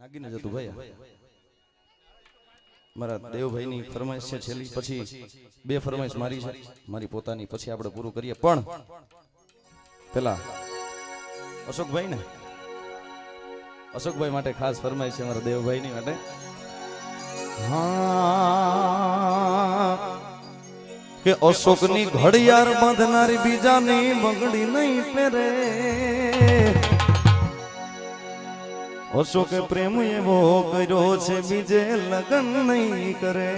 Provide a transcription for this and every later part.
આગીને જતું ભાઈ મારા દેવભાઈની ફરમાઈશ છે છેલ્લી, પછી બે ફરમાઈશ મારી છે, મારી પોતાની, પછી આપણે પૂરું કરીએ. પણ પેલા અશોકભાઈ ને, અશોકભાઈ માટે ખાસ ફરમાઈશ છે મારા દેવભાઈની માટે. હા કે અશોકની ઘડિયાળ બાંધનારી બીજાની બંગડી નહીં પહેરે, અશોકે પ્રેમ એવો કર્યો છે બીજે લગન નહીં કરે.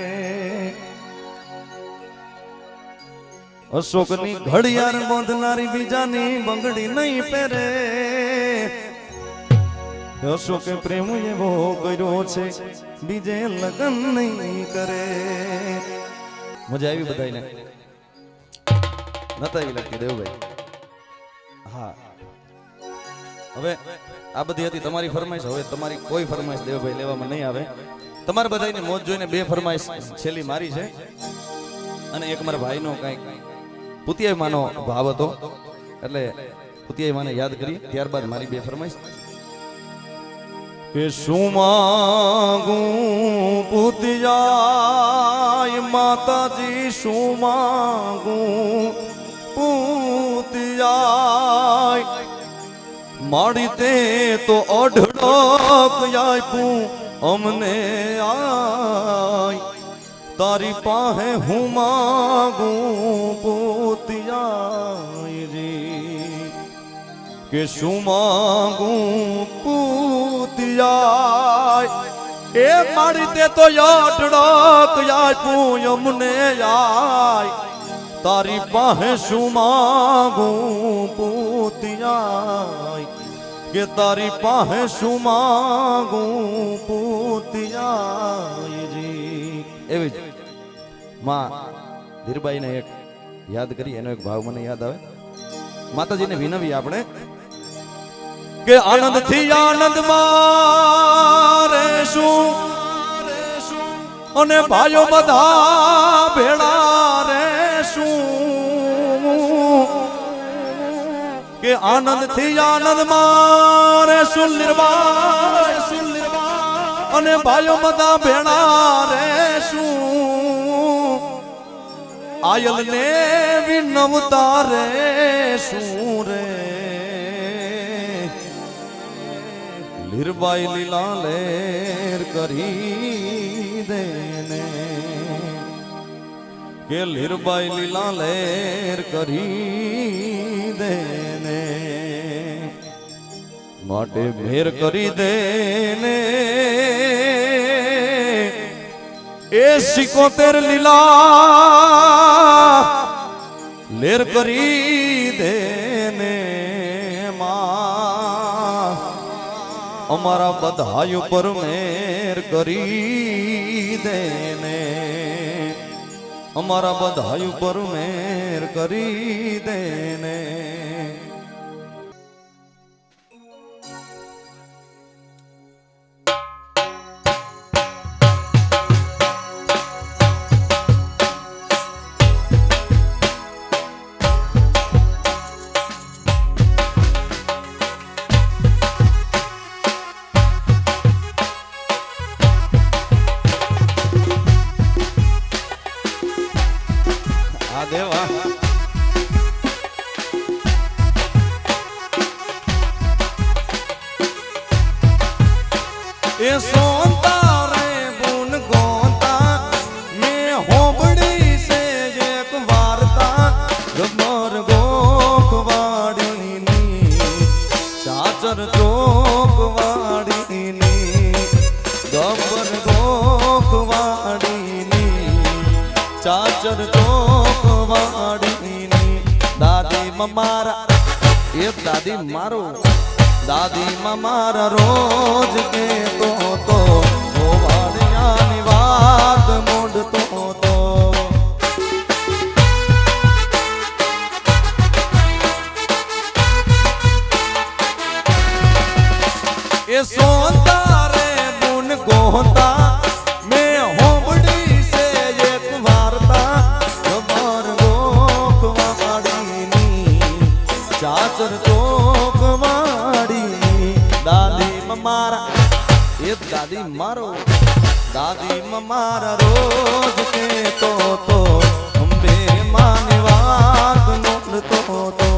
અશોકની ઘડિયાળ બાંધનારી બીજાની બંગડી નહીં પહેરે, અશોકે પ્રેમ એવો કર્યો છે બીજે લગન નહીં કરે. મજા આવી બધાને? નતા એવી લાગતી દેવભાઈ? હા, હવે આ બધી હતી તમારી ફરમાઈશ. હવે તમારી કોઈ ફરમાઈશ દેવભાઈ લેવામાં નહીં આવે. તમારા બધાની મોજ જોઈને બે ફરમાઈશ છેલ્લી મારી છે, અને એક મારા ભાઈનો કંઈક પુતિયાઈ માનો ભાવ હતો, એટલે પુતિયાઈ માને યાદ કરી. ત્યારબાદ મારી બે ફરમાઈશ. કે શું માંગું પુતિયાઈ માતાજી, શું માંગું પુતિયાઈ, માડી તે તો અઢળક આપ્યું અમને આય, તારી પાસે હું માંગું પુતિયાઈ. કે શું માંગું પુતિયાઈ, એ માડી તે તો અઢળક આપ્યું અમને આય, તારી પાસે શું માંગું પુતિયાઈ. કે તારી પાસે શું માંગું પુતિયાઈ. એવી જ માં ધીરબાઈને એક યાદ કરી, એનો એક ભાવ મને યાદ આવે. માતાજીને વિનવી આપણે કે આનંદ થી આનંદ માં રહેશું, અને ભાઈઓ બધા ભેળા રહેશું. કે આનંદ થી આનંદ માં રહેશું નિર્વાણ, અને ભાઈઓ બધા ભેળા રહેશું. આયલ ને વિનવતા રહેશું રે, લીરબાઈ લીલા લેર કરી દેને. કે લીરબાઈ લીલા લેર કરી દેને, માટે મેર કરી દેને. એ 71 લીલા લેર કરી દેને. માં અમારા બધાય ઉપર મેર કરી દેને, અમારા બધાય ઉપર મેર કરી દેને. એ સોનતા રે બુન ગોતા મેં હોબડી સે એક વાર્તા, ગબર ગોખવાડીની ચાચર ચોકવાડીની, ગબર ગોખવાડીની ચાચર ચોકવાડીની. દાદી મારા એ દાદી મારું, દાદી મારા રોજ કેતો તો ગોવાળિયાની વાત મોડતો તો. એ સોનતા રે બુન ગોતા મેં હોબડી સે એક વાર્તા, ખબર ગોખવાડીની ચાચર ચોકવાડી. દાદી મારા એ એ દાદી મારો દાદી મારા રોજ કે તો અંબે માને વાત નોંધતો તો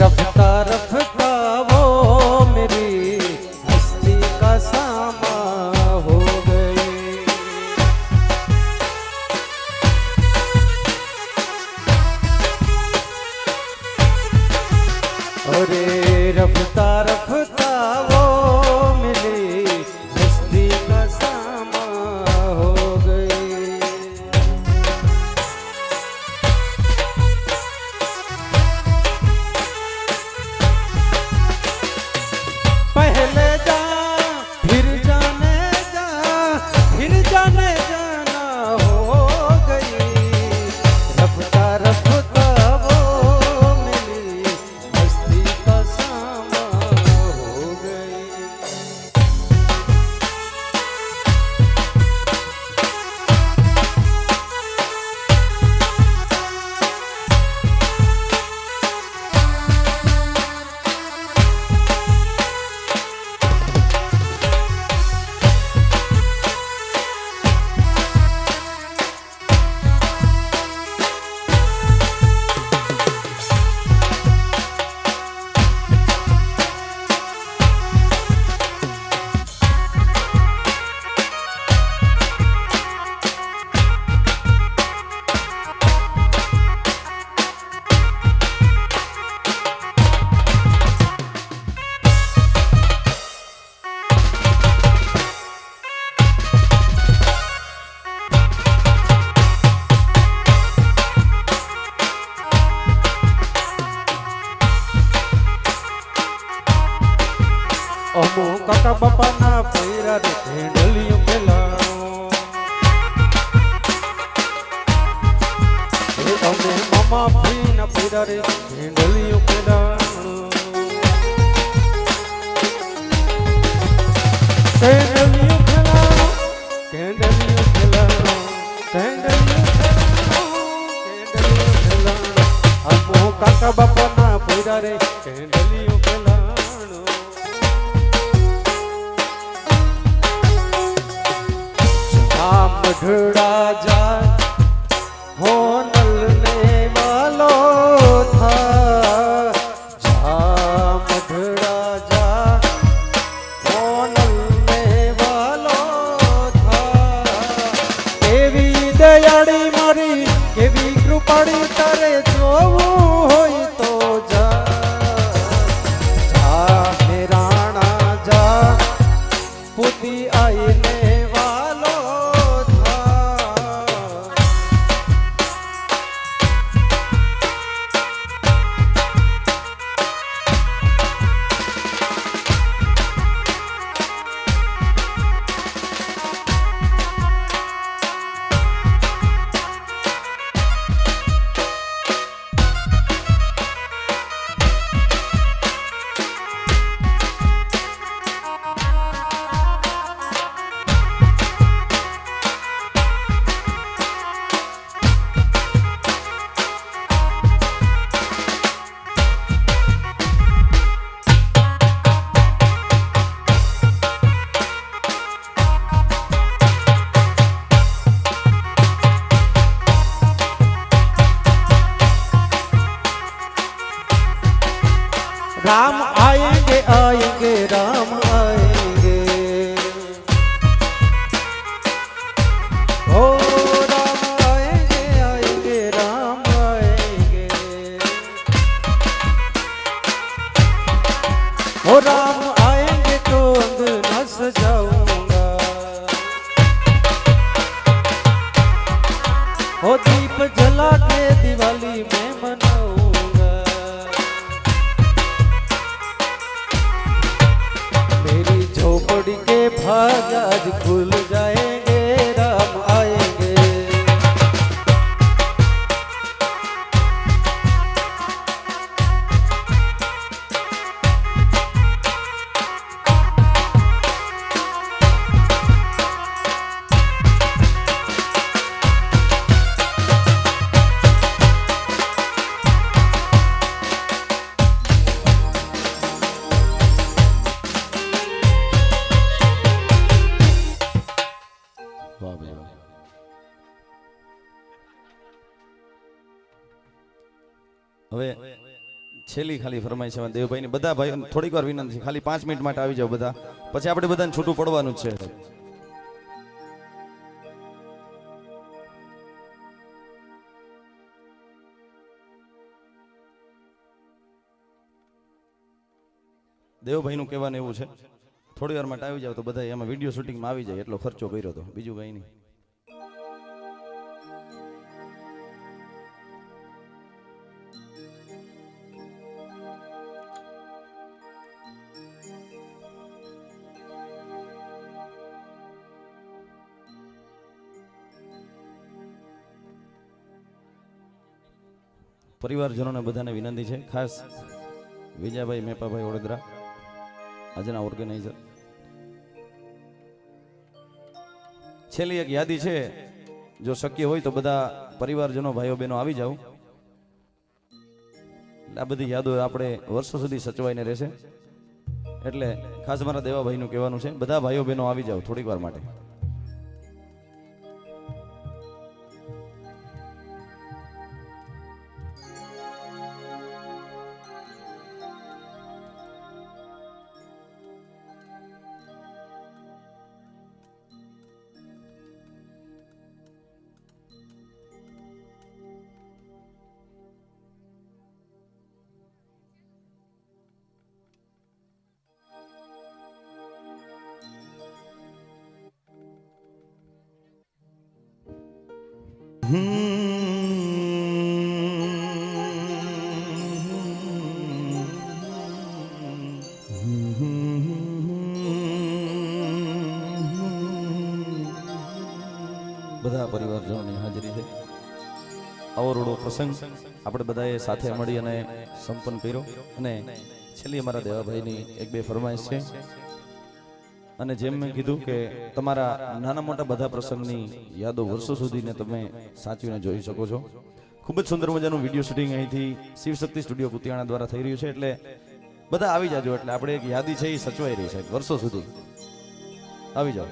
रफ्ता रफ्ता वो मेरी हस्ती का सामा हो गई। अरे रफ्ता रफ्ता वो मेरी हस्ती का सामा हो गई। पहले जा फिर जाने जा फिर जाने जाना हो गई। रफ्ता रफ्ता वो मेरी हस्ती का सामा हो गई। અમો કાકા બાપાના પૈરા રે ઢેંડલિયું પેલાણો એ અમે મામા ફઈના પૈરા રે ઢેંડલિયું પેલાણો ઢેંડલિયું પેલાણો ઢેંડલિયું પેલાણો ઢેંડલિયું પેલાણો ઢેંડલિયું પેલાણો અમો કાકા બાપાના પૈરા રે ઢેંડલિયું પેલાણો मढ़ड़ा जा हो नलने वालो था। जा मढ़ड़ा जा हो नलने वालो था। केवी दयाड़ी मारी केवी कृपाड़ी तारे जोवुं होय तो जा। जा मेराणा जा पुती आईने राम आएंगे आएंगे राम आएंगे। ओ राम आएंगे आएंगे राम आएंगे। ओ राम आएंगे तो अंगना सजाऊंगा। ओ दीप जला के दिवाली में मनाऊंगा मेरी झोपड़ी के भाग आज खुल जाएंगे राम आएंगे વાહ ભાઈ વાહ. હવે છેલ્લી ખાલી ફરમાઈ છે દેવભાઈ ની બધા ભાઈઓ થોડીક વાર વિનંતી છે ખાલી 5 મિનિટ માટે આવી જાવ બધા પછી આપણે બધાને છૂટું પડવાનું જ છે દેવભાઈ નું કહેવાનું એવું છે થોડી વાર માટે આવી જાવ તો બધા એમાં વિડીયો શૂટિંગમાં આવી જાય એટલો ખર્ચો કર્યો તો બીજું કઈ નહીં પરિવારજનોને બધાને વિનંતી છે ખાસ વિજયભાઈ મેપાભાઈ વડોદરા આજના ઓર્ગેનાઇઝર છેલ્લી એક યાદી છે જો શક્ય હોય તો બધા પરિવારજનો ભાઈઓ બહેનો આવી જાવ આ બધી યાદો આપણે વર્ષો સુધી સચવાઈને રહેશે એટલે ખાસ મારા દેવાભાઈનું કહેવાનું છે બધા ભાઈઓ બહેનો આવી જાવ થોડીક વાર માટે બધા પરિવારજનોની હાજરી છે અવરોડો પ્રસંગ આપણે બધાએ સાથે મળી અને સંપન્ન કર્યો અને છેલ્લી અમારા દેવાભાઈની એક બે ફરમાઈશ છે અને જેમ મેં કીધું કે તમારા નાના મોટા બધા પ્રસંગની યાદો વર્ષો સુધીને તમે સાચવીને જોઈ શકો છો ખૂબ જ સુંદર મજાનું વિડીયો શૂટિંગ અહીંથી શિવશક્તિ સ્ટુડિયો કુતિયાણા દ્વારા થઈ રહ્યું છે એટલે બધા આવી જાજો એટલે આપણે એક યાદી છે એ સચવાઈ રહી છે વર્ષો સુધી આવી જાઓ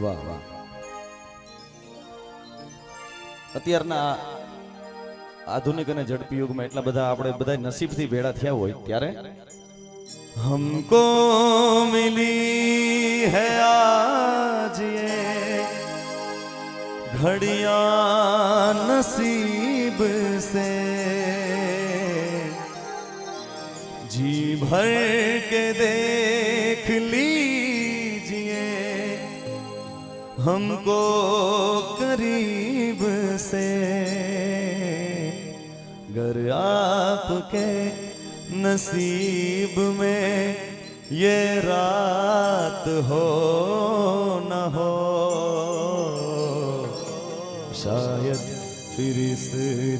વાહ વાહ અત્યારના આધુનિક અને ઝડપી યુગમાં એટલા બધા આપણે બધા નસીબથી ભેળા થયા હોય ત્યારે હમકો મિલી હૈ આજ યે ઘડિયા નસીબ સે જી ભર કે દેખ लीजिए हमको करीब से गर आपके नसीब में ये रात हो न हो शायद फिर इस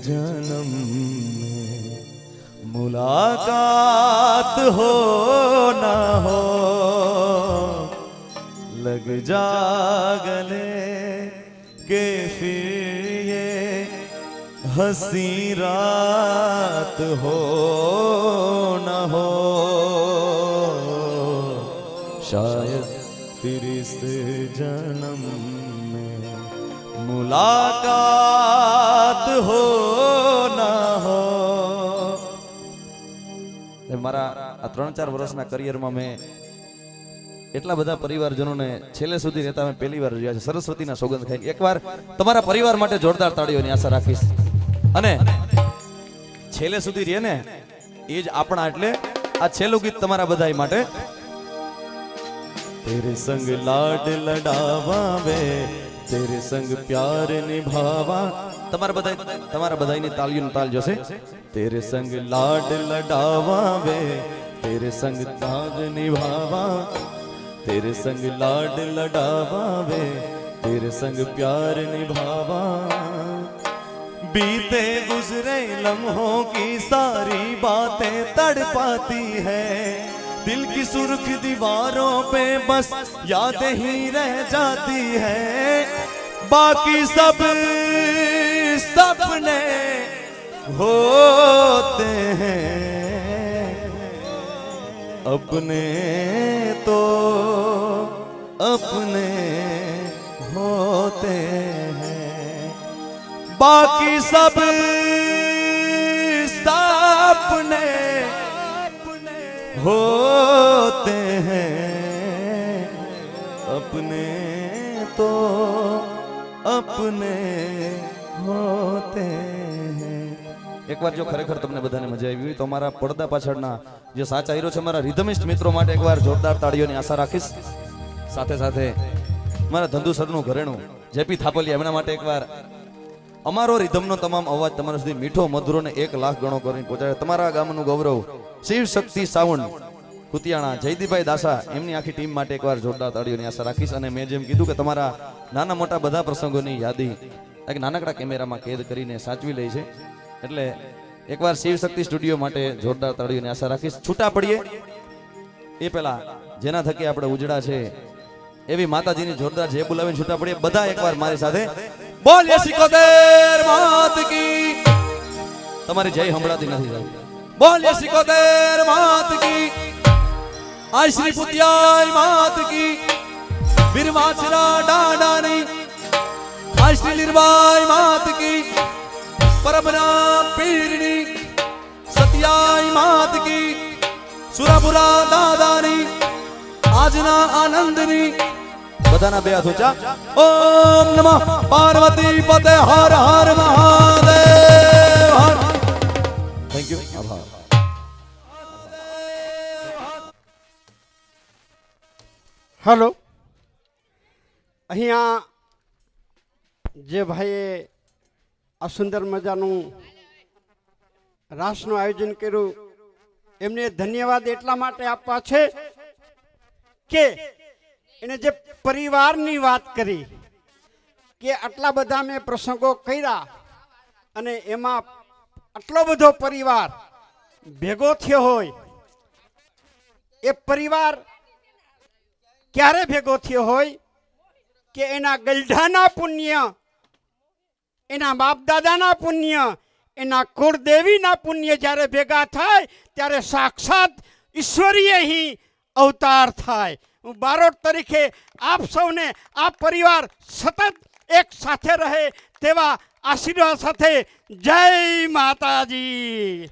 जन्म में मुलाकात हो न हो लग जा गले के फिर ये हंसी रात हो न हो शायद फिर इस जन्म में मुलाकात हो न हो મારા આ 3-4 વર્ષના કરિયરમાં મેં એટલા બધા પરિવારજનોને છેલ્લે સુધી રહેતા મેં પહેલી વાર જોયા છે સરસ્વતીના સોગંદ ખાઈને એકવાર તમારા પરિવાર માટે જોરદાર તાળીઓની આશા રાખીશ અને છેલ્લે સુધી રહે ને એ જ આપણા, એટલે આ છેલ્લું ગીત તમારા બધાય માટે. તેરે સંગ લાડ લડાવા વે, તેરે સંગ પ્યાર નિભાવા. તમારા બધાની તાળીઓનો તાલ જોશે. તેરે સંગ લાડ લડાવા વે, તેરે સંગ તાજ નિભાવા, तेरे संग लाड लडावा वे, तेरे संग प्यार निभावा. बीते गुजरे लम्हों की सारी बातें तड़पाती है, दिल की सुर्ख दीवारों पे बस यादें ही रह जाती है. बाकी सब सपने होते हैं, अपने तो अपने होते हैं. बाकी सब सपने होते हैं, अपने तो अपने होते हैं. એકવાર જો ખરેખર તમને બધાને મજા આવી હોય તો અમારા પડદા પાછળના જે સાચા હીરો છે મારા રિધમિસ્ટ મિત્રો માટે એકવાર જોરદાર તાળીઓની આશા રાખીશ. સાથે સાથે મારા ધંધુ સરનું ઘરેણું જેપી થાપલિયા એમના માટે એકવાર અમારો રિધમનો તમામ અવાજ તમારા સુધી મીઠો મધુરો ને 1 લાખ ગણો કરીને પહોંચાડે. તમારા ગામનું ગૌરવ શિવ શક્તિ સાવણ કુતિયાણા જયદીપભાઈ દાસા એમની આખી ટીમ માટે એકવાર જોરદાર તાળીઓની આશા રાખીશ. અને મેં જેમ કીધું કે તમારા નાના મોટા બધા પ્રસંગોની યાદી એક નાનકડા કેમેરામાં કેદ કરીને સાચવી લે છે, એટલે એકવાર શિવ શક્તિ સ્ટુડિયો માટે જોરદાર તાળીઓની આશા રાખીશ. છૂટા પડીએ એ પહેલા જેના થકી આપણે ઉજળા છે એવી માતાજીની જોરદાર જય બોલાવીને છૂટા પડીએ. બધા એકવાર મારી સાથે બોલીએ સિકોતેર માત કી. તમારી જય સંભળાતી નથી સાહેબ. બોલીએ સિકોતેર માત કી, આય શ્રી પુત્યાય માત કી, વીર વાછરા ડાડાની, આય શ્રી લીરબાઈ માત કી, પરમના પીરની, સત્યાય માત કી, સુરાપુરા દાદાની, આજના આનંદની. બધાના બે હાથ ઊંચા. ઓમ નમઃ પાર્વતી પતે હર હર મહાદેવ. Thank you. આભાર. હલો, અહીંયા જે ભાઈએ આ સુંદર મજાનું રાસનું આયોજન કર્યું એમને ધન્યવાદ એટલા માટે આપવા છે કે એને જે પરિવારની વાત કરી કે આટલા બધા મેં પ્રસંગો કર્યા અને એમાં આટલો બધો પરિવાર ભેગો થયો હોય. એ પરિવાર ક્યારે ભેગો થયો હોય કે એના ગલઢાના પુણ્ય, એના બાપ દાદાના પુણ્ય, એના કુળદેવીના પુણ્ય જ્યારે ભેગા થાય ત્યારે સાક્ષાત ઈશ્વરીય હી અવતાર થાય. હું બારોટ તરીકે આપ સૌને આ પરિવાર સતત એક સાથે રહે તેવા આશીર્વાદ સાથે જય માતાજી.